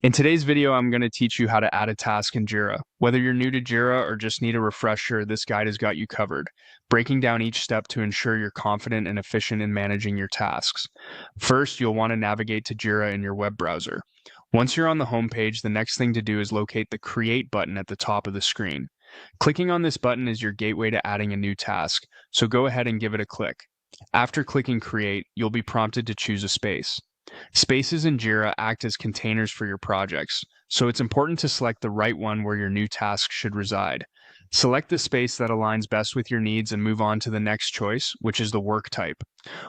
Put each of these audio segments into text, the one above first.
In today's video, I'm going to teach you how to add a task in Jira. Whether you're new to Jira or just need a refresher, this guide has got you covered, breaking down each step to ensure you're confident and efficient in managing your tasks. First, you'll want to navigate to Jira in your web browser. Once you're on the home page, the next thing to do is locate the Create button at the top of the screen. Clicking on this button is your gateway to adding a new task, so go ahead and give it a click. After clicking Create, you'll be prompted to choose a space. Spaces in Jira act as containers for your projects, so it's important to select the right one where your new task should reside. Select the space that aligns best with your needs and move on to the next choice, which is the work type.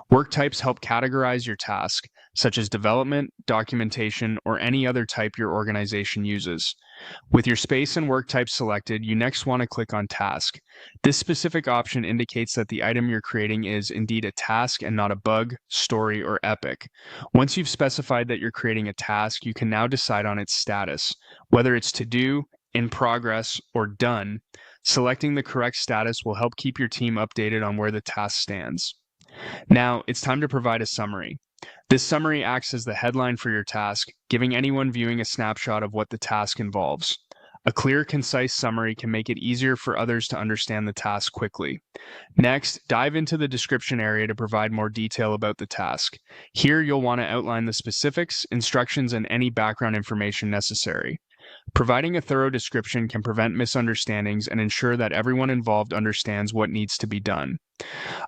Work types help categorize your task, such as development, documentation, or any other type your organization uses. With your space and work type selected, you next want to click on Task. This specific option indicates that the item you're creating is indeed a task and not a bug, story, or epic. Once you've specified that you're creating a task, you can now decide on its status, whether it's to do, in progress, or done. Selecting the correct status will help keep your team updated on where the task stands. Now, it's time to provide a summary. This summary acts as the headline for your task, giving anyone viewing a snapshot of what the task involves. A clear, concise summary can make it easier for others to understand the task quickly. Next, dive into the description area to provide more detail about the task. Here, you'll want to outline the specifics, instructions, and any background information necessary. Providing a thorough description can prevent misunderstandings and ensure that everyone involved understands what needs to be done.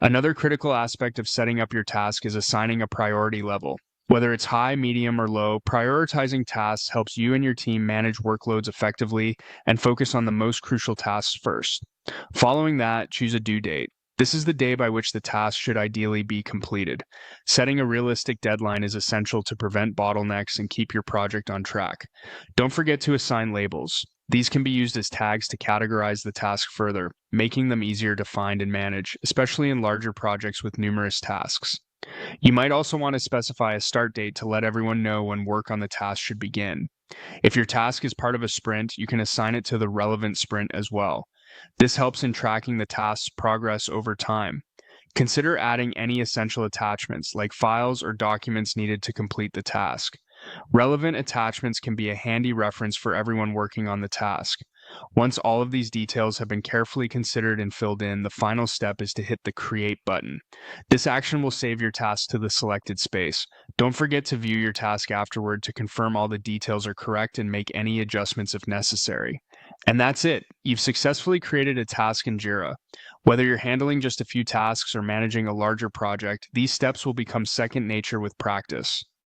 Another critical aspect of setting up your task is assigning a priority level. Whether it's high, medium, or low, prioritizing tasks helps you and your team manage workloads effectively and focus on the most crucial tasks first. Following that, choose a due date. This is the day by which the task should ideally be completed. Setting a realistic deadline is essential to prevent bottlenecks and keep your project on track. Don't forget to assign labels. These can be used as tags to categorize the task further, making them easier to find and manage, especially in larger projects with numerous tasks. You might also want to specify a start date to let everyone know when work on the task should begin. If your task is part of a sprint, you can assign it to the relevant sprint as well. This helps in tracking the task's progress over time. Consider adding any essential attachments, like files or documents needed to complete the task. Relevant attachments can be a handy reference for everyone working on the task. Once all of these details have been carefully considered and filled in, the final step is to hit the Create button. This action will save your task to the selected space. Don't forget to view your task afterward to confirm all the details are correct and make any adjustments if necessary. And that's it. You've successfully created a task in Jira. Whether you're handling just a few tasks or managing a larger project, these steps will become second nature with practice.